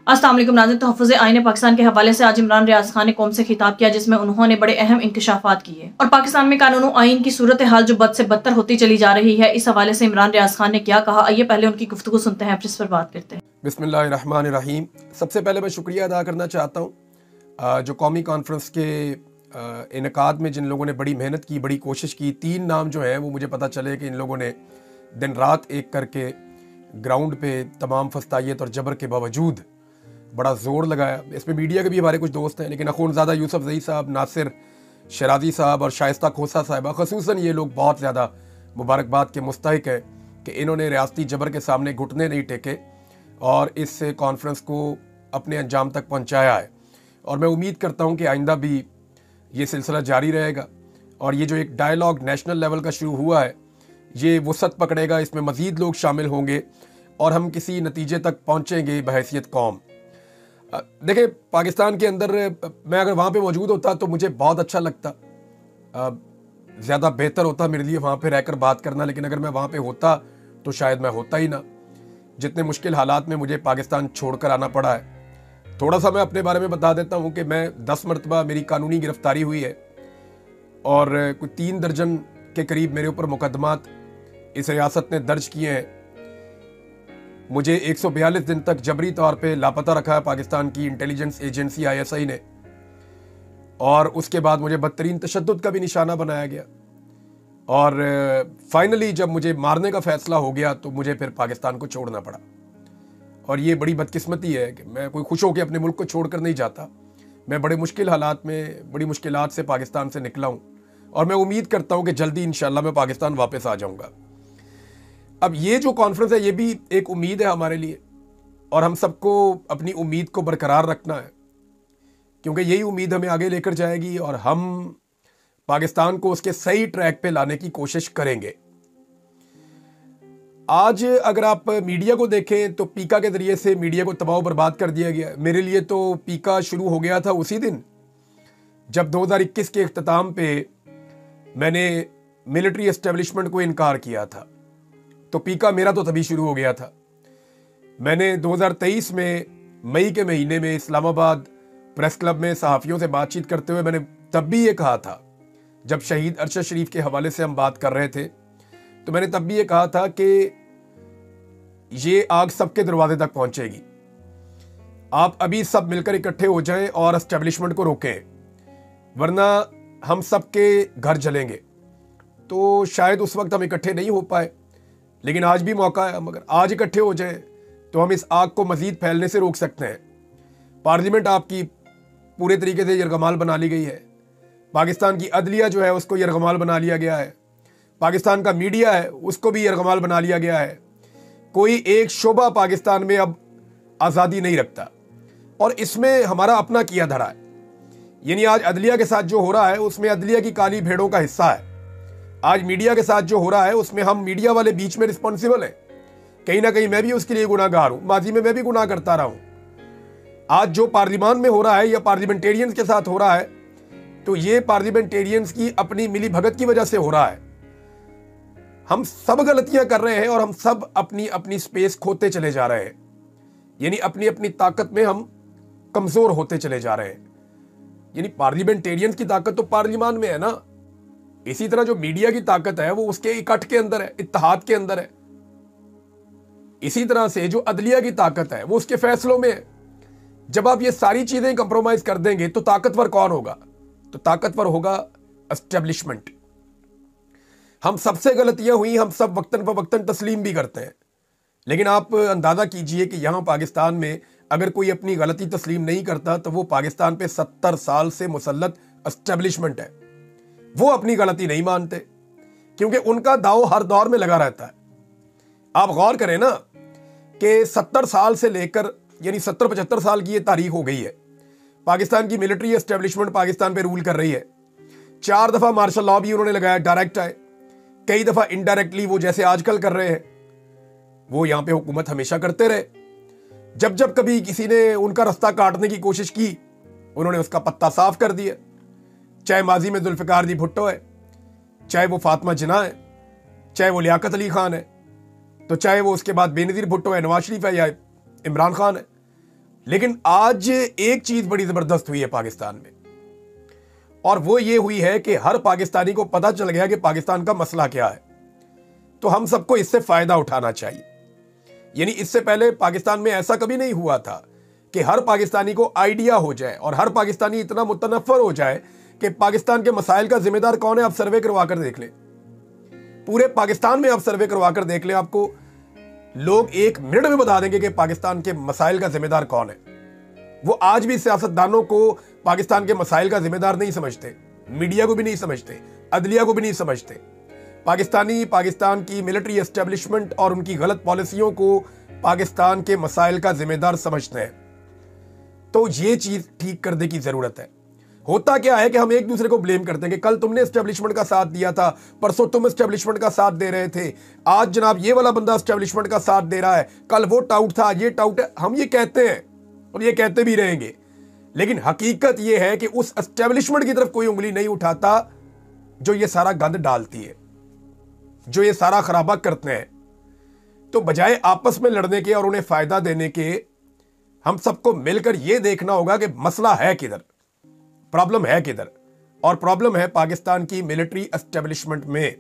अस्सलाम वालेकुम नाज़रीन। तहफ़्फ़ुज़ आईन पाकिस्तान के हवाले से आज इमरान रियाज खान ने कौम से खिताब किया, जिसमें उन्होंने बड़े अहम इंकशाफात किए और पाकिस्तान में कानून आइन की सूरत हाल जो बद से बदतर होती चली जा रही है, इस हवाले से इमरान रियाज खान ने क्या कहा, आइए पहले उनकी गुफ्तगू सुनते हैं, जिस पर बात करते हैं। बिस्मिल्लाहिर्रहमानिर्रहीम। सबसे पहले मैं शुक्रिया अदा करना चाहता हूँ जो कौमी कॉन्फ्रेंस के इनकाद में जिन लोगों ने बड़ी मेहनत की, बड़ी कोशिश की। 3 नाम जो हैं वो मुझे पता चले कि इन लोगों ने दिन रात एक करके ग्राउंड पे तमाम फस्तायत और जबर के बावजूद बड़ा ज़ोर लगाया। इसमें मीडिया के भी हमारे कुछ दोस्त हैं, लेकिन अखूनज़ादा यूसुफ ज़ई साहब, नासिर शराजी साहब और शाइस्ता खोसा साहिबा ख़ुसूसन ये लोग बहुत ज़्यादा मुबारकबाद के मुस्तहिक हैं कि इन्होंने रियासती जबर के सामने घुटने नहीं टेके और इस कॉन्फ्रेंस को अपने अंजाम तक पहुंचाया है। और मैं उम्मीद करता हूं कि आइंदा भी ये सिलसिला जारी रहेगा और ये जो एक डायलॉग नेशनल लेवल का शुरू हुआ है ये वसअत पकड़ेगा, इसमें मज़ीद लोग शामिल होंगे और हम किसी नतीजे तक पहुँचेंगे बहैसियत कौम। देखिए, पाकिस्तान के अंदर मैं अगर वहाँ पे मौजूद होता तो मुझे बहुत अच्छा लगता, ज़्यादा बेहतर होता मेरे लिए वहाँ पे रहकर बात करना। लेकिन अगर मैं वहाँ पे होता तो शायद मैं होता ही ना। जितने मुश्किल हालात में मुझे पाकिस्तान छोड़कर आना पड़ा है। थोड़ा सा मैं अपने बारे में बता देता हूँ कि मैं 10 मरतबा मेरी कानूनी गिरफ्तारी हुई है और कुछ 3 दर्जन के करीब मेरे ऊपर मुकदमात इस रियासत ने दर्ज किए हैं। मुझे 142 दिन तक जबरी तौर पे लापता रखा है पाकिस्तान की इंटेलिजेंस एजेंसी ISI ने और उसके बाद मुझे बदतरीन तशद्दुद का भी निशाना बनाया गया और फाइनली जब मुझे मारने का फैसला हो गया तो मुझे फिर पाकिस्तान को छोड़ना पड़ा। और ये बड़ी बदकिस्मती है कि मैं कोई खुश होकर अपने मुल्क को छोड़कर नहीं जाता। मैं बड़े मुश्किल हालात में, बड़ी मुश्किलात से पाकिस्तान से निकला हूँ और मैं उम्मीद करता हूँ कि जल्दी इंशाल्लाह मैं पाकिस्तान वापस आ जाऊँगा। अब ये जो कॉन्फ्रेंस है ये भी एक उम्मीद है हमारे लिए और हम सबको अपनी उम्मीद को बरकरार रखना है, क्योंकि यही उम्मीद हमें आगे लेकर जाएगी और हम पाकिस्तान को उसके सही ट्रैक पे लाने की कोशिश करेंगे। आज अगर आप मीडिया को देखें तो पीका के जरिए से मीडिया को तबाह बर्बाद कर दिया गया। मेरे लिए तो पीका शुरू हो गया था उसी दिन जब 2021 के इख्तिताम पे मैंने मिलिट्री एस्टेब्लिशमेंट को इनकार किया था, तो पीका मेरा तो तभी शुरू हो गया था। मैंने 2023 में मई के महीने में इस्लामाबाद प्रेस क्लब में सहाफ़ियों से बातचीत करते हुए मैंने तब भी ये कहा था, जब शहीद अरशद शरीफ के हवाले से हम बात कर रहे थे तो मैंने तब भी ये कहा था कि ये आग सबके दरवाजे तक पहुंचेगी। आप अभी सब मिलकर इकट्ठे हो जाएं और एस्टेब्लिशमेंट को रोकें, वरना हम सबके घर जलेंगे। तो शायद उस वक्त हम इकट्ठे नहीं हो पाए, लेकिन आज भी मौका है। हम अगर आज इकट्ठे हो जाएं तो हम इस आग को मजीद फैलने से रोक सकते हैं। पार्लियामेंट आपकी पूरे तरीके से यरगमाल बना ली गई है। पाकिस्तान की अदलिया जो है उसको यरगमाल बना लिया गया है। पाकिस्तान का मीडिया है उसको भी यरगमाल बना लिया गया है। कोई एक शोबा पाकिस्तान में अब आज़ादी नहीं रखता और इसमें हमारा अपना किया धरा है। यानी आज अदलिया के साथ जो हो रहा है उसमें अदलिया की काली भेड़ों का हिस्सा है। आज मीडिया के साथ जो हो रहा है उसमें हम मीडिया वाले बीच में रिस्पॉन्सिबल हैं। कहीं ना कहीं मैं भी उसके लिए गुनाहगार हूं। माजी में मैं भी गुनाह करता रहा हूं। आज जो पार्लियामान में हो रहा है या पार्लियामेंटेरियंस के साथ हो रहा है तो ये पार्लियामेंटेरियंस की अपनी मिली भगत की वजह से हो रहा है। हम सब गलतियां कर रहे हैं और हम सब अपनी अपनी स्पेस खोते चले जा रहे हैं। यानी अपनी अपनी ताकत में हम कमजोर होते चले जा रहे हैं। यानी पार्लियामेंटेरियंस की ताकत तो पार्लियामान में है ना, इसी तरह जो मीडिया की ताकत है वो उसके इकट्ठ के अंदर है, इत्तेहाद के अंदर है। इसी तरह से जो अदलिया की ताकत है वो उसके फैसलों में है। जब आप ये सारी चीजें कंप्रोमाइज कर देंगे तो ताकतवर कौन होगा? तो ताकतवर होगा एस्टेब्लिशमेंट। हम सबसे गलतियां हुई, हम सब वक्तन पर वक्तन तस्लीम भी करते हैं, लेकिन आप अंदाजा कीजिए कि यहां पाकिस्तान में अगर कोई अपनी गलती तस्लीम नहीं करता तो वो पाकिस्तान पे 70 साल से मुसल्लत एस्टेब्लिशमेंट है। वो अपनी गलती नहीं मानते क्योंकि उनका दाव हर दौर में लगा रहता है। आप गौर करें ना कि 70 साल से लेकर यानी 70-75 साल की ये तारीख हो गई है। पाकिस्तान की मिलिट्री एस्टेब्लिशमेंट पाकिस्तान पे रूल कर रही है। 4 दफा मार्शल लॉ भी उन्होंने लगाया, डायरेक्ट आए, कई दफा इनडायरेक्टली वो जैसे आजकल कर रहे हैं वो यहां पे हुकूमत हमेशा करते रहे। जब जब कभी किसी ने उनका रास्ता काटने की कोशिश की उन्होंने उसका पत्ता साफ कर दिया। चाहे माजी में जुल्फिकार दी भुट्टो है, चाहे वो फातिमा जिन्ना है, चाहे वो लियाकत अली खान है, तो चाहे वो उसके बाद बेनज़ीर भुट्टो है, नवाज शरीफ है या इमरान खान है। लेकिन आज एक चीज बड़ी जबरदस्त हुई है पाकिस्तान में, और वो ये हुई है कि हर पाकिस्तानी को पता चल गया कि पाकिस्तान का मसला क्या है। तो हम सबको इससे फायदा उठाना चाहिए। यानी इससे पहले पाकिस्तान में ऐसा कभी नहीं हुआ था कि हर पाकिस्तानी को आइडिया हो जाए और हर पाकिस्तानी इतना मुतनफ़र हो जाए कि पाकिस्तान के मसाइल का जिम्मेदार कौन है। आप सर्वे करवा कर देख लें, पूरे पाकिस्तान में आप सर्वे करवा कर देख लें, आपको लोग 1 मिनट में बता देंगे कि पाकिस्तान के मसाइल का जिम्मेदार कौन है। वो आज भी सियासतदानों को पाकिस्तान के मसाइल का जिम्मेदार नहीं समझते, मीडिया को भी नहीं समझते, अदलिया को भी नहीं समझते। पाकिस्तानी पाकिस्तान की मिलिट्री एस्टेब्लिशमेंट और उनकी गलत पॉलिसियों को पाकिस्तान के मसाइल का जिम्मेदार समझते हैं। तो ये चीज ठीक करने की जरूरत है। होता क्या है कि हम एक दूसरे को ब्लेम करते हैं कि कल तुमने एस्टेब्लिशमेंट का साथ दिया था, परसों तुम एस्टेब्लिशमेंट का साथ दे रहे थे, आज जनाब ये वाला बंदा एस्टेब्लिशमेंट का साथ दे रहा है, कल वो टाउट था, ये टाउट है। हम ये कहते हैं और ये कहते भी रहेंगे, लेकिन हकीकत ये है कि उस एस्टेब्लिशमेंट की तरफ कोई उंगली नहीं उठाता जो ये सारा गंद डालती है, जो ये सारा खराबा करते हैं। तो बजाय आपस में लड़ने के और उन्हें फायदा देने के, हम सबको मिलकर यह देखना होगा कि मसला है किधर, प्रॉब्लम है किधर। और प्रॉब्लम है पाकिस्तान की मिलिट्री एस्टेब्लिशमेंट में,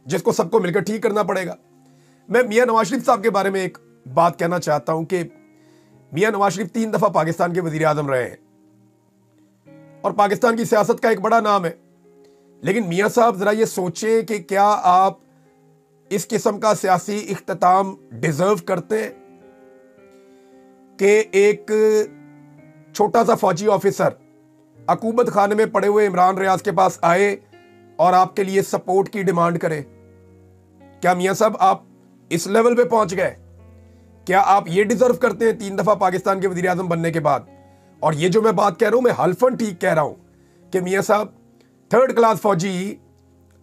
जिसको सबको मिलकर ठीक करना पड़ेगा। मैं मियां नवाज शरीफ साहब के बारे में एक बात कहना चाहता हूं कि मियां नवाज शरीफ 3 दफा पाकिस्तान के वजीर आजम रहे हैं और पाकिस्तान की सियासत का एक बड़ा नाम है। लेकिन मियां साहब जरा ये सोचें कि क्या आप इस किस्म का सियासी इख्तिताम डिजर्व करते हैं कि एक छोटा सा फौजी ऑफिसर अकूबत खाने में पड़े हुए इमरान रियाज के पास आए और आपके लिए सपोर्ट की डिमांड करे? क्या मियां साहब आप इस लेवल पे पहुंच गए? क्या आप ये डिजर्व करते हैं 3 दफा पाकिस्तान के वजीर आजम बनने के बाद? और ये जो मैं बात कह रहा हूं, मैं हल्फन ठीक कह रहा हूं कि मियां साहब 3rd क्लास फौजी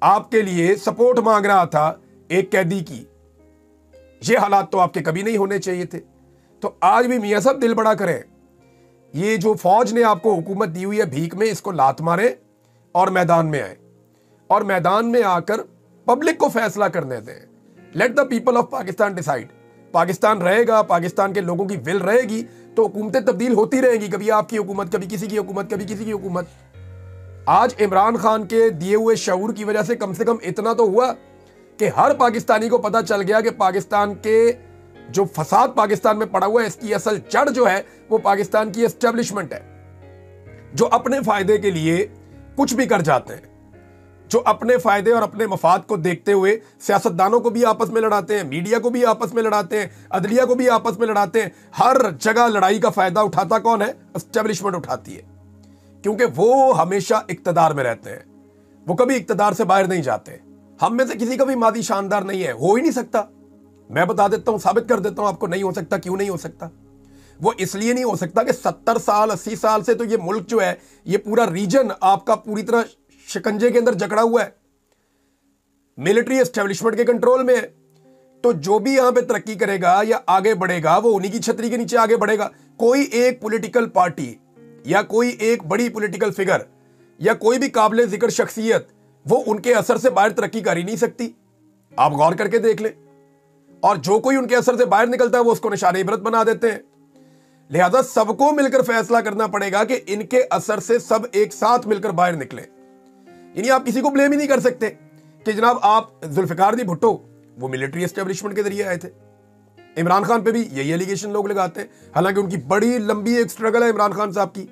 आपके लिए सपोर्ट मांग रहा था एक कैदी की। ये हालात तो आपके कभी नहीं होने चाहिए थे। तो आज भी मियां साहब दिल बड़ा करें, ये जो फौज ने आपको हुकूमत दी हुई है भीख में, इसको लात मारे और मैदान में आए और मैदान में आकर पब्लिक को फैसला करने दें। Let the people of Pakistan decide. Pakistan रहेगा, पाकिस्तान के लोगों की विल रहेगी तो हुकूमतें तब्दील होती रहेंगी, कभी आपकी हुकूमत, कभी किसी की हुकूमत, कभी किसी की हुकूमत। आज इमरान खान के दिए हुए शऊर की वजह से कम इतना तो हुआ कि हर पाकिस्तानी को पता चल गया कि पाकिस्तान के जो फसाद पाकिस्तान में पड़ा हुआ है, इसकी असल जड़ जो है वो पाकिस्तान की एस्टेब्लिशमेंट है, जो अपने फायदे के लिए कुछ भी कर जाते हैं, जो अपने फायदे और अपने मफाद को देखते हुए सियासतदानों को भी आपस में लड़ाते हैं, मीडिया को भी आपस में लड़ाते हैं, अदलिया को भी आपस में लड़ाते हैं। हर जगह लड़ाई का फायदा उठाता कौन है? एस्टेब्लिशमेंट उठाती है, क्योंकि वो हमेशा इक्तदार में रहते हैं, वो कभी इक्तदार से बाहर नहीं जाते। हम में से किसी का भी मादी शानदार नहीं है, हो ही नहीं सकता। मैं बता देता हूं, साबित कर देता हूं आपको, नहीं हो सकता। क्यों नहीं हो सकता? वो इसलिए नहीं हो सकता कि 70 साल 80 साल से तो ये मुल्क जो है, ये पूरा रीजन आपका पूरी तरह शिकंजे के अंदर जकड़ा हुआ है, मिलिट्री एस्टेब्लिशमेंट के कंट्रोल में है। तो जो भी यहां पे तरक्की करेगा या आगे बढ़ेगा वो उन्हीं की छतरी के नीचे आगे बढ़ेगा। कोई एक पॉलिटिकल पार्टी या कोई एक बड़ी पॉलिटिकल फिगर या कोई भी काबिल जिक्र शख्सियत वो उनके असर से बाहर तरक्की कर ही नहीं सकती। आप गौर करके देख लें। और जो कोई उनके असर से बाहर निकलता है वो उसको निशाने इबरत बना देते हैं। लिहाजा सबको मिलकर फैसला करना पड़ेगा कि इनके असर से सब एक साथ मिलकर बाहर निकले। यानी आप किसी को ब्लेम ही नहीं कर सकते कि जनाब आप जुल्फिकार दी भुट्टो वो मिलिट्री एस्टेब्लिशमेंट के जरिए आए थे। इमरान खान पे भी यही एलिगेशन लोग लगाते हैं, हालांकि उनकी बड़ी लंबी एक स्ट्रगल है इमरान खान साहब की।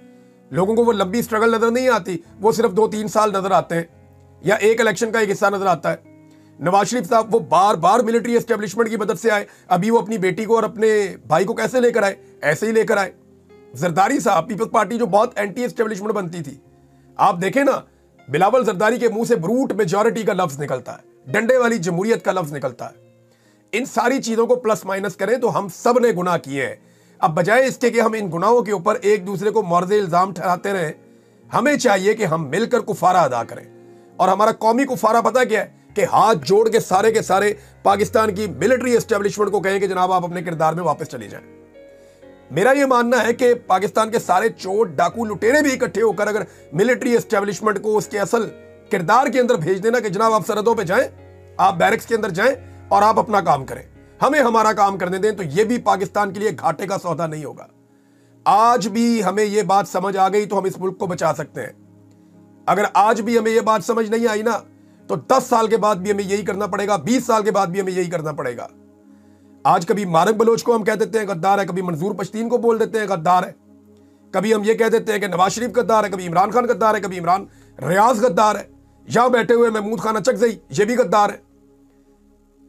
लोगों को वो लंबी स्ट्रगल नजर नहीं आती, वो सिर्फ 2-3 साल नजर आते हैं या एक इलेक्शन का एक हिस्सा नजर आता है। नवाज शरीफ साहब वो बार बार मिलिट्री एस्टेब्लिशमेंट की मदद से आए। अभी वो अपनी बेटी को और अपने भाई को कैसे लेकर आए? ऐसे ही लेकर आए। जरदारी साहब, पीपल्स पार्टी जो बहुत एंटी एस्टेब्लिशमेंट बनती थी, आप देखें ना, बिलावल जरदारी के मुंह से ब्रूट मेजॉरिटी का लफ्ज निकलता है, डंडे वाली जमहूरियत का लफ्ज निकलता है। इन सारी चीजों को प्लस माइनस करें तो हम सब ने गुनाह किए हैं। अब बजाय इसके कि हम इन गुनाहों के ऊपर एक दूसरे को मौर्ज़े इल्जाम ठहराते रहें, हमें चाहिए कि हम मिलकर कुफारा अदा करें। और हमारा कौमी कुफारा पता क्या है? कि हाथ जोड़ के सारे पाकिस्तान की मिलिट्री एस्टेब्लिशमेंट को कहें कि जनाब आप अपने किरदार में वापस चले जाएं। मेरा यह मानना है कि पाकिस्तान के सारे चोर डाकू लुटेरे भी इकट्ठे होकर अगर मिलिट्री एस्टेब्लिशमेंट को उसके असल किरदार के अंदर भेज देना कि जनाब आप सरहदों पे जाएं, आप बैरक्स के अंदर जाएं और आप अपना काम करें, हमें हमारा काम करने दें, तो यह भी पाकिस्तान के लिए घाटे का सौदा नहीं होगा। आज भी हमें यह बात समझ आ गई तो हम इस मुल्क को बचा सकते हैं। अगर आज भी हमें यह बात समझ नहीं आई ना, तो 10 साल के बाद भी हमें यही करना पड़ेगा, 20 साल के बाद भी हमें यही करना पड़ेगा। आज कभी मारक बलोच को हम कह देते हैं गद्दार है, कभी मंजूर पश्तीन को बोल देते हैं गद्दार है, कभी हम ये कह देते हैं कि नवाज शरीफ गद्दार है, कभी इमरान खान गद्दार है, कभी इमरान रियाज गद्दार है, यहां बैठे हुए महमूद खान अचकज़ई ये भी गद्दार है,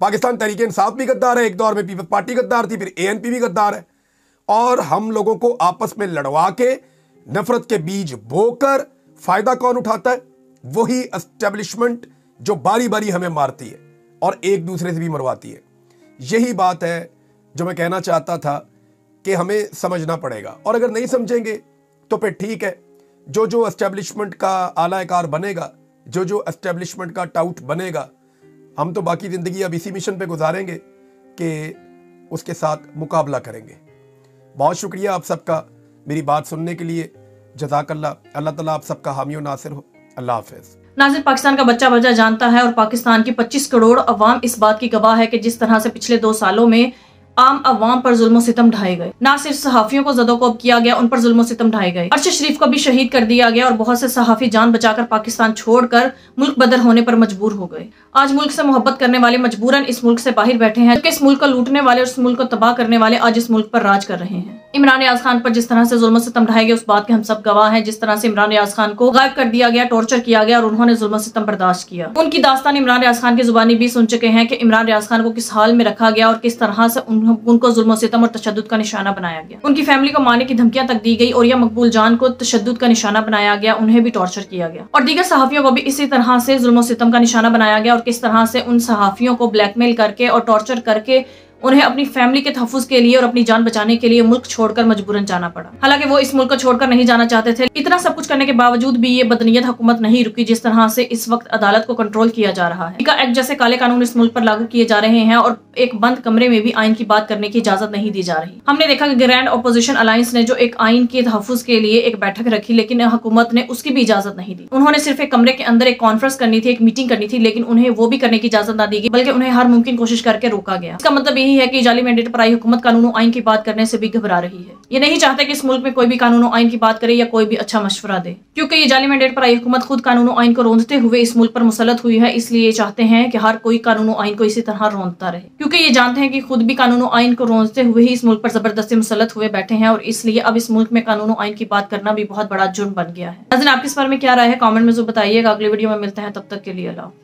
पाकिस्तान तहरीक इंसाफ भी गद्दार है, एक दौर में पीपल्स पार्टी गद्दार थी, फिर ANP भी गद्दार है। और हम लोगों को आपस में लड़वा के नफरत के बीज बोकर फायदा कौन उठाता है? वही एस्टेब्लिशमेंट जो बारी बारी हमें मारती है और एक दूसरे से भी मरवाती है। यही बात है जो मैं कहना चाहता था कि हमें समझना पड़ेगा, और अगर नहीं समझेंगे तो फिर ठीक है, जो एस्टेब्लिशमेंट का आलाकार बनेगा, जो एस्टेब्लिशमेंट का टाउट बनेगा, हम तो बाकी ज़िंदगी अब इसी मिशन पे गुजारेंगे कि उसके साथ मुकाबला करेंगे। बहुत शुक्रिया आप सबका मेरी बात सुनने के लिए। जज़ाकल्लाह। अल्लाह ताला आप सबका हामी और नासिर हो। अल्लाह हाफ़िज़। नाज़िर, पाकिस्तान का बच्चा बच्चा जानता है और पाकिस्तान की 25 करोड़ अवाम इस बात की गवाह है कि जिस तरह से पिछले 2 सालों में आम अवाम पर जुल्म सितम ढाए गए, ना सिर्फ सहाफियों को ज़दोकोब किया गया, उन पर जुल्म सितम ढाए गए। अरशद शरीफ को भी शहीद कर दिया गया और बहुत से सहाफी जान बचाकर पाकिस्तान छोड़कर मुल्क बदर होने पर मजबूर हो गए। आज मुल्क से मोहब्बत करने वाले मजबूरन इस मुल्क से बाहर बैठे हैं, जबकि इस मुल्क को लूटने वाले और इस मुल्क को तबाह करने वाले आज इस मुल्क पर राज कर रहे हैं। इमरान रियाज खान पर जिस तरह से जुल्म सितम ढाए गए, उस बात के हम सब गवाह हैं। जिस तरह से इमरान रियाज खान को गायब कर दिया गया, टॉर्चर किया गया और उन्होंने जुल्म सितम बर्दाश्त किया। उनकी दास्तान इमरान रियाज खान की जुबानी भी सुन चुके हैं कि इमरान रियाज खान को किस हाल में रखा गया और किस तरह से उनको जुल्म सितम और तशद्दुद का निशाना बनाया गया। उनकी फैमिली को मारने की धमकियां तक दी गई और यह मकबूल जान को तशद्दुद का निशाना बनाया गया, उन्हें भी टॉर्चर किया गया और दीगर सहाफियों को भी इसी तरह से जुल्म सितम का निशाना बनाया गया और किस तरह से उन सहाफियों को ब्लैकमेल करके और टॉर्चर करके उन्हें अपनी फैमिली के तहफ़्फ़ुज़ के लिए और अपनी जान बचाने के लिए मुल्क छोड़कर मजबूरन जाना पड़ा। हालांकि वो इस मुल्क को छोड़कर नहीं जाना चाहते थे। इतना सब कुछ करने के बावजूद भी ये बदनीयत हुकूमत नहीं रुकी। जिस तरह से इस वक्त अदालत को कंट्रोल किया जा रहा है, पीका एक्ट जैसे काले कानून इस मुल्क पर लागू किए जा रहे हैं और एक बंद कमरे में भी आइन की बात करने की इजाजत नहीं दी जा रही। हमने देखा कि ग्रैंड अपोजिशन अलायंस ने जो एक आइन के तहफ़्फ़ुज़ के लिए एक बैठक रखी, लेकिन हुकूमत ने उसकी भी इजाजत नहीं दी। उन्होंने सिर्फ एक कमरे के अंदर एक कॉन्फ्रेंस करनी थी, एक मीटिंग करनी थी, लेकिन उन्हें वो भी करने की इजाजत ना दी गई, बल्कि उन्हें हर मुमकिन कोशिश करके रोका गया। इसका मतलब यही है कि जाली मैंडेट पर आई हुकूमत कानून आइन की बात करने से भी घबरा रही है। ये नहीं चाहते कि इस मुल्क में कोई भी कानून आइन की बात करे या कोई भी अच्छा मशवरा दे, क्योंकि ये जाली मैंडेट पर आई हुकूमत खुद कानून आइन को रोंदते हुए इस मुल्क पर मुसल्लत हुई है। इसलिए ये चाहते हैं कि हर कोई कानून आइन को इसी तरह रोंदता रहे, क्योंकि ये जानते हैं कि खुद भी कानून आइन को रोंदते हुए ही इस मुल्क पर जबरदस्ती मुसल्लत हुए बैठे हैं और इसलिए अब इस मुल्क में कानून आइन की बात करना भी बहुत बड़ा जुर्म बन गया है। नाज़रीन, आपके इस बारे में क्या राय है? कमेंट में जो बताइएगा। अगले वीडियो में मिलते हैं, तब तक के लिए अल्लाह।